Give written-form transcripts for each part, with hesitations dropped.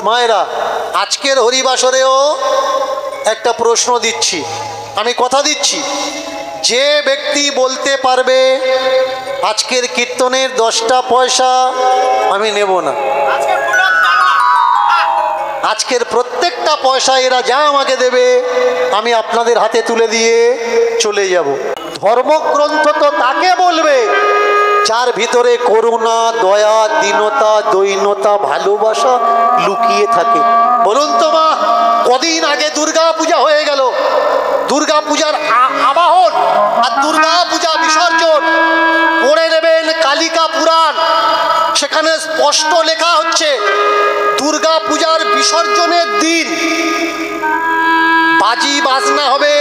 মায়েরা, আজকের হরিবাসরেও একটা প্রশ্ন দিচ্ছি, আমি কথা দিচ্ছি, যে ব্যক্তি বলতে পারবে আজকের কীর্তনের 10টা পয়সা আমি নেব না, আজকের প্রত্যেকটা পয়সা এরা যা আমাকে দেবে আমি আপনাদের হাতে তুলে দিয়ে চলে যাব। ধর্মগ্রন্থ তো তাকে বলবে যার ভিতরে করুণা, দয়া, দীনতা, দৈন্যতা, ভালোবাসা লুকিয়ে থাকে। বলুন তো মা, কদিন আগে দুর্গা পূজা হয়ে গেল, দুর্গা পূজার আবাহন আর দুর্গা পূজা বিসর্জন পড়ে নেবেন কালিকা পুরাণ, সেখানে স্পষ্ট লেখা হচ্ছে দুর্গা পূজার বিসর্জনের দিন বাজি বাজনা হবে,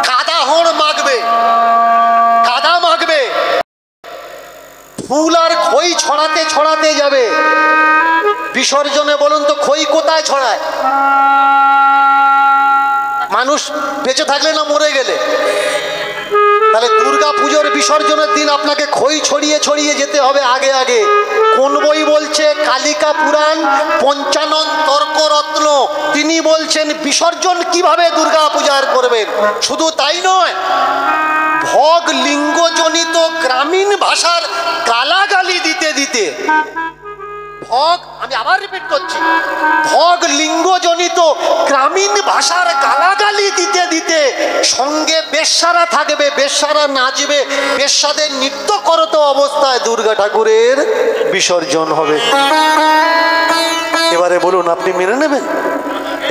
কাদা হোড় মাখবে, কাদা মাখবে, ফুল আর খই ছড়াতে ছড়াতে যাবে বিসর্জনে। বলুন তো খই কোথায় ছড়ায়? মানুষ বেঁচে থাকলে না মরে গেলে? তাহলে দুর্গা পুজোর বিসর্জনের দিন আপনাকে খই ছড়িয়ে ছড়িয়ে যেতে হবে আগে আগে। কোন বই বলছে? কালিকা পুরাণ পঞ্চানন তর্করত্ন, তিনি বলছেন বিসর্জন কিভাবে দুর্গা পূজার করবেন। শুধু তাই নয়, ভোগ লিঙ্গজনিত গ্রামীণ ভাষার গালাগালি দিতে দিতে, ভোগ, আমি আবার রিপিট করছি, ভোগ লিঙ্গজনিত গ্রামীণ ভাষার গালাগালি দিতে দিতে সঙ্গে বেশ্যারা থাকবে, বেশ্যারা নাচবে, বেশ্যাদের নৃত্য করত অবস্থায় দুর্গা ঠাকুরের বিসর্জন হবে। এবারে বলুন, আপনি মেনে নেবেন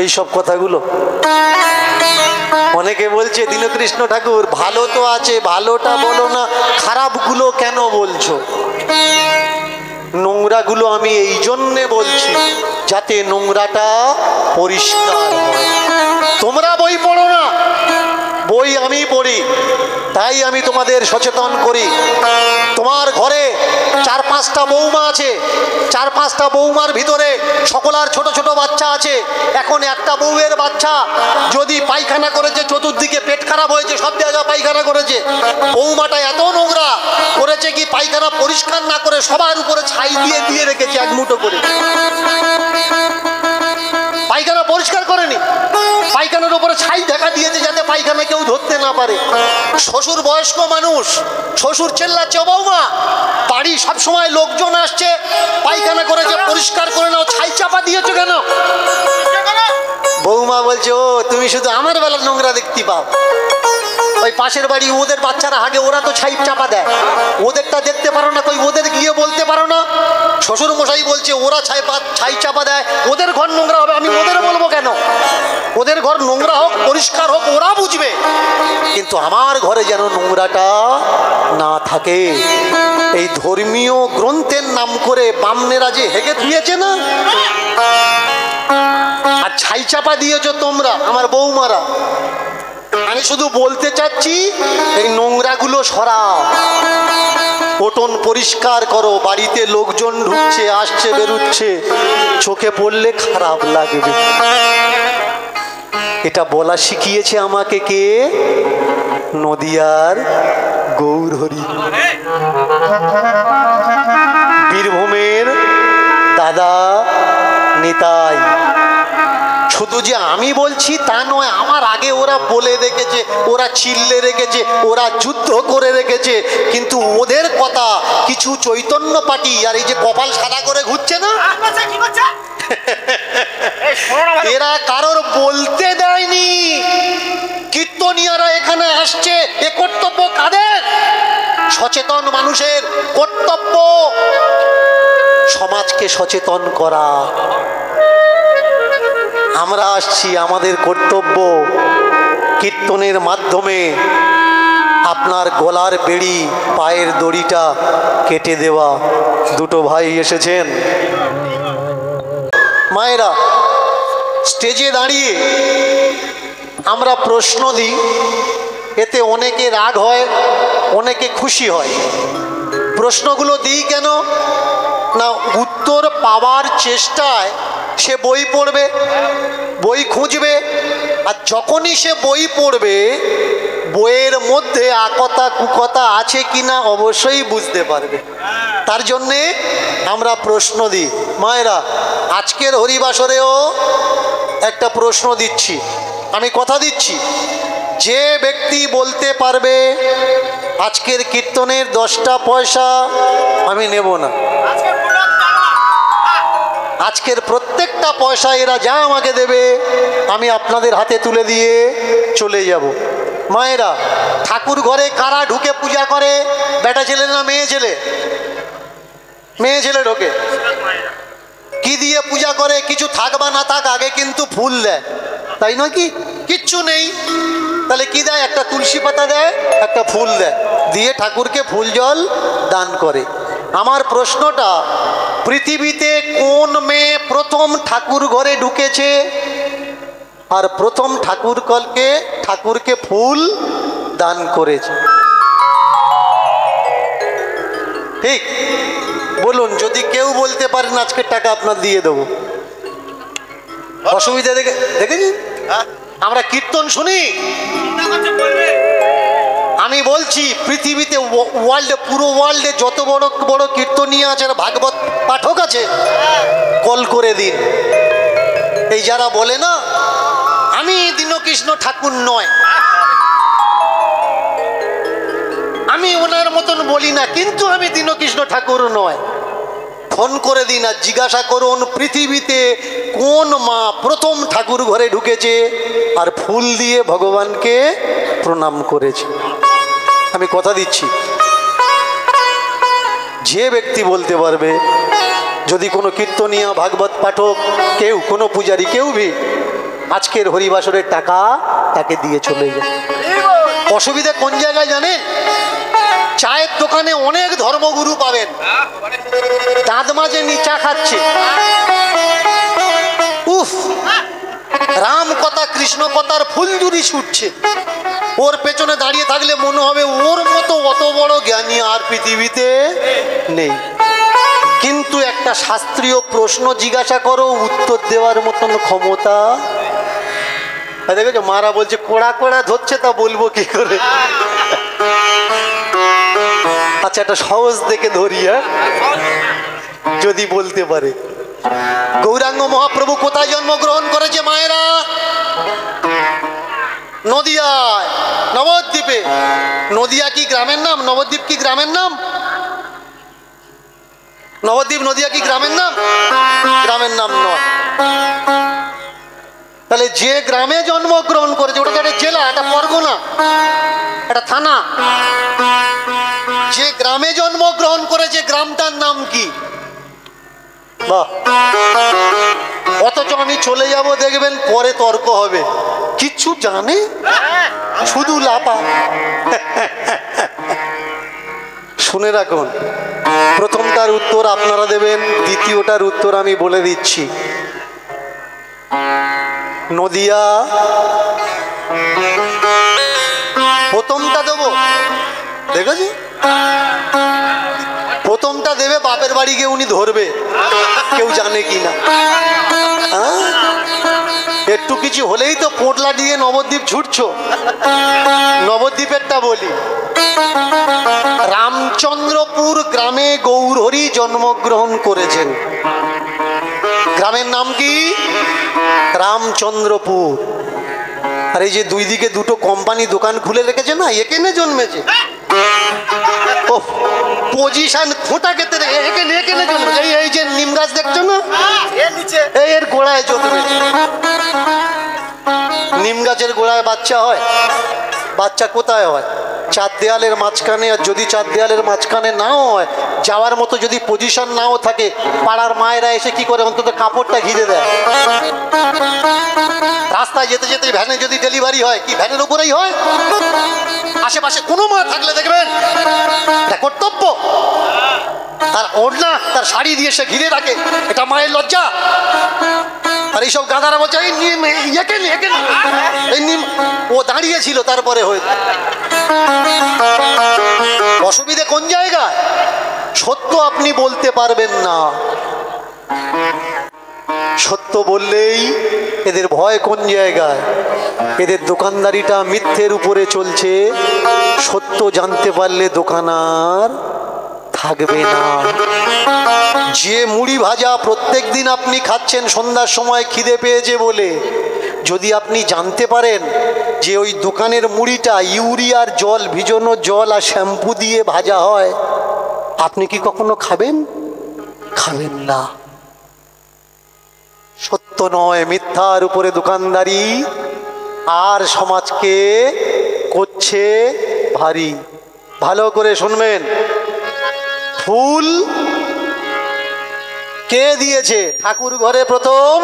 এই সব কথাগুলো? অনেকে বলছে দীনকৃষ্ণ ঠাকুর ভালো তো আছে, ভালোটা বলো না, খারাপগুলো কেন বলছো? নোংরাগুলো আমি এই জন্যে বলছি যাতে নোংরাটা পরিষ্কার হয়। তোমরা বই পড়ো না, বই আমি পড়ি, তাই আমি তোমাদের সচেতন করি। তোমার ঘরে 4-5টা বৌমা আছে, 4-5টা বৌমার ভিতরে সকলার ছোট ছোট বাচ্চা আছে। এখন একটা বউয়ের বাচ্চা যদি পায়খানা করেছে, চতুর্দিকে পেট খারাপ হয়েছে, সব জায়গায় পায়খানা করেছে, বৌমাটা এত নোংরা করেছে কি পায়খানা পরিষ্কার না করে সবার উপরে ছাই দিয়ে দিয়ে রেখেছে এক মুঠো করে। পায়খানা পরিষ্কার করেনি, পায়খানার উপরে ছাই ঢাকা দিয়েছে যাতে পায়খানা কেউ ধরতে না পারে। শ্বশুর বয়স্ক মানুষ, শ্বশুর চেল্লাচ্ছে, বৌমা বাড়ি সবসময় লোকজন আসছে, পায়খানা করেছে, পরিষ্কার করে নাও, ছাই চাপা দিয়েছো কেন? বৌমা বলছে, ও তুমি শুধু আমার বেলা নোংরা দেখতে পাও, ওই পাশের বাড়ি ওদের বাচ্চারা হাগে, ওরা তো ছাই চাপা দেয়, ওদেরটা দেখতে পারো না, কই ওদের গিয়ে বলতে পারো না? শ্বশুর মশাই বলছে ওরা ছাই চাপা দেয়, ওদের ঘর নোংরা হবে, আমি ওদের বলবো কেন? ওদের ঘর নোংরা হোক, পরিষ্কার হোক, ওরা বুঝবে, কিন্তু আমার ঘরে যেন নোংরাটা না থাকে। এই ধর্মীয় গ্রন্থের নাম করে বামনেরা যে হেগে দিয়েছে না, আর ছাই চাপা দিয়েছো তোমরা আমার বৌমারা। আমি শুধু বলতে চাচ্ছি এই নোংরাগুলো সরাও, উঠোন পরিষ্কার করো, বাড়িতে লোকজন ঢুকছে, আসছে, বেরুচ্ছে, চোখে পড়লে খারাপ লাগবে। এটা বলা শিখিয়েছে আমাকে কে? নদিয়ার গৌরহরি, বীরভূমের দাদা নিতাই। শুধু যে আমি বলছি তা নয়, আমার আগে ওরা বলে রেখেছে, ওরা চিল্লে রেখেছে, ওরা যুদ্ধ করে রেখেছে, কিন্তু ওদের কথা কিছু চৈতন্য পার্টি আর এই যে কপাল সাদা করে ঘুরছে না, এরা কারোর বলতে দেয়নি। কীর্তনিয়ারা এখানে আসছে, এ কর্তব্য কাদের? সচেতন মানুষের কর্তব্য সমাজকে সচেতন করা। আমরা আসছি, আমাদের কর্তব্য কীর্তনের মাধ্যমে আপনার গলার বেড়ি, পায়ের দড়িটা কেটে দেওয়া। দুটো ভাই এসেছেন। মায়েরা, স্টেজে দাঁড়িয়ে আমরা প্রশ্ন দিই, এতে অনেকে রাগ হয়, অনেকে খুশি হয়। প্রশ্নগুলো দিই কেন না, উত্তর পাওয়ার চেষ্টায় সে বই পড়বে, বই খুঁজবে, আর যখনই সে বই পড়বে বইয়ের মধ্যে আকথা কুকথা আছে কিনা অবশ্যই বুঝতে পারবে। তার জন্যে আমরা প্রশ্ন দিই। মায়েরা, আজকের হরিবাসরেও একটা প্রশ্ন দিচ্ছি, আমি কথা দিচ্ছি, যে ব্যক্তি বলতে পারবে আজকের কীর্তনের 10টা পয়সা আমি নেব না, আজকের প্রত্যেকটা পয়সা এরা যা আমাকে দেবে আমি আপনাদের হাতে তুলে দিয়ে চলে যাব। মায়েরা, ঠাকুর ঘরে কারা ঢুকে পূজা করে? বেটা ছেলে না মেয়ে ছেলে? মেয়ে ছেলে ঢোকে। কি দিয়ে পূজা করে? কিছু থাক বা না থাক, আগে কিন্তু ফুল দেয়, তাই নয় কি? কিচ্ছু নেই, তাহলে কি দেয়? একটা তুলসী পাতা দেয়, একটা ফুল দেয়, দিয়ে ঠাকুরকে ফুল জল দান করে। আমার প্রশ্নটা, পৃথিবীতে কোন মেয়ে প্রথম ঠাকুর ঘরে ঢুকেছে আর প্রথম ঠাকুরকে ফুল দান করেছে? ঠিক বলুন, যদি কেউ বলতে পারেন আজকের টাকা আপনার দিয়ে দেবো। অসুবিধা দেখেছি, আমরা কীর্তন শুনি। আমি বলছি পৃথিবীতে পুরো ওয়ার্ল্ডে যত বড় বড় কীর্তনীয় আছে, ভাগবত পাঠক আছে, কল করে দিন। এই যারা বলে না আমি দীনকৃষ্ণ ঠাকুর নয়, আমি ওনার মতন বলি না, কিন্তু আমি দীনকৃষ্ণ ঠাকুর নয়, ফোন করে দিন আর জিজ্ঞাসা করুন পৃথিবীতে কোন মা প্রথম ঠাকুর ঘরে ঢুকেছে আর ফুল দিয়ে ভগবানকে প্রণাম করেছে। আমি কথা দিচ্ছি, যে ব্যক্তি বলতে পারবে, যদি কোনো কীর্তনীয় ভাগবত পাঠক কেউ, কোনো পূজারী কেউ ভি আজকের হরিবাসরের টাকা তাকে দিয়ে চলে যায়। অসুবিধা কোন জায়গায় জানেন? চায়ের দোকানে অনেক ধর্মগুরু পাবেন, দাঁত মাঝে নিচা খাচ্ছে, উফ, রাম কথা কৃষ্ণ কথার ফুলঝুরি ছুটছে, ওর পেছনে দাঁড়িয়ে থাকলে মনে হবে ওর মতো অত বড় জ্ঞানী আর পৃথিবীতে নেই। কিন্তু একটা শাস্ত্রীয় প্রশ্ন জিজ্ঞাসা করো, উত্তর দেওয়ার মতন ক্ষমতা দেখেছো? মারা বলছে কোড়া কোড়া ধরছে, তা বলবো কি করে? আচ্ছা, একটা সহজ দেখে ধরি, যদি বলতে পারে। গৌরাঙ্গ মহাপ্রভু কোথায় জন্মগ্রহণ করেছে মায়েরা? নদিয়ায়, নবদ্বীপে। নদিয়া কি গ্রামের নাম? নবদ্বীপ কি গ্রামের নাম? নবদ্বীপ নদিয়া কি গ্রামের নাম? গ্রামের নাম নয়। তাহলে যে গ্রামে জন্মগ্রহণ করেছে ওটা একটা জেলা, একটা পরগনা, একটা থানা। যে গ্রামে জন্মগ্রহণ করেছে গ্রামটার নাম কি? বাহ! অথচ আমি চলে যাব, দেখবেন পরে তর্ক হবে, কিচ্ছু জানে, শুধু লাপা। শুনে রাখুন, প্রথমটার উত্তর আপনারা দেবেন, দ্বিতীয়টার উত্তর আমি বলে দিচ্ছি। নদিয়া। প্রথমটা দেবো, দেখেছি? প্রথমটা দেবে, বাপের বাড়ি গিয়ে উনি ধরবে, কেউ জানে কি না। একটু কিছু হলেই তো পোটলা দিয়ে নবদ্বীপ ছুটছো। নবদ্বীপেরটা বলি। রামচন্দ্রপুর গ্রামে গৌরহরি জন্মগ্রহণ করেছেন। গ্রামের নাম কি? রামচন্দ্রপুর। আর এই যে দুই দিকে দুটো কোম্পানি দোকান খুলে রেখেছে না, এখানে জন্মেছে। ও পজিশন খোঁটা খেতে এখানে জন্মেছে। এই যে নিম গাছ দেখছো না, এর গোড়ায় জন্মেছে। নিম গাছের গোড়ায় বাচ্চা হয়। বাচ্চা কোথায় হয়? চার দেয়ালের মাঝখানে। আর যদি চার দেয়ালের মাঝখানে নাও হয়, যাওয়ার মতো যদি পজিশন নাও থাকে, পাড়ার মায়েরা এসে কি করে, অন্তত কাপড়টা ঘিরে দেয়। রাস্তায় যেতে যেতে ভ্যানে যদি ডেলিভারি হয়, কি ভ্যানের উপরেই হয়? আশেপাশে কোনো মা থাকলে দেখবেন কর্তব্য, তার ওড়না তার শাড়ি দিয়ে সে ঘিরে রাখে, এটা মায়ের লজ্জা। আর এইসব গাধারা বলছে এই নিম, ও দাঁড়িয়েছিল তারপরে হয়ে। অসুবিধে কোন জায়গায়? সত্য আপনি বলতে পারবেন না, সত্য বললেই এদের ভয় কোন জায়গায়? এদের দোকানদারিটা মিথ্যের উপরে চলছে। সত্য জানতে পারলে দোকান আর থাকবে না। যে মুড়ি ভাজা প্রত্যেক দিন আপনি খাচ্ছেন সন্ধ্যার সময় খিদে পেয়েছে বলে, যদি আপনি জানতে পারেন যে ওই দোকানের মুড়িটা ইউরিয়ার জল, ভিজানো জল আর শ্যাম্পু দিয়ে ভাজা হয়, আপনি কি কখনো খাবেন? খাবেন না। সত্য নয়, মিথ্যার উপরে দোকানদারি আর সমাজকে করছে ভারী। ভালো করে শুনবেন। ফুল কে দিয়েছে? ঠাকুর ঘরে প্রথম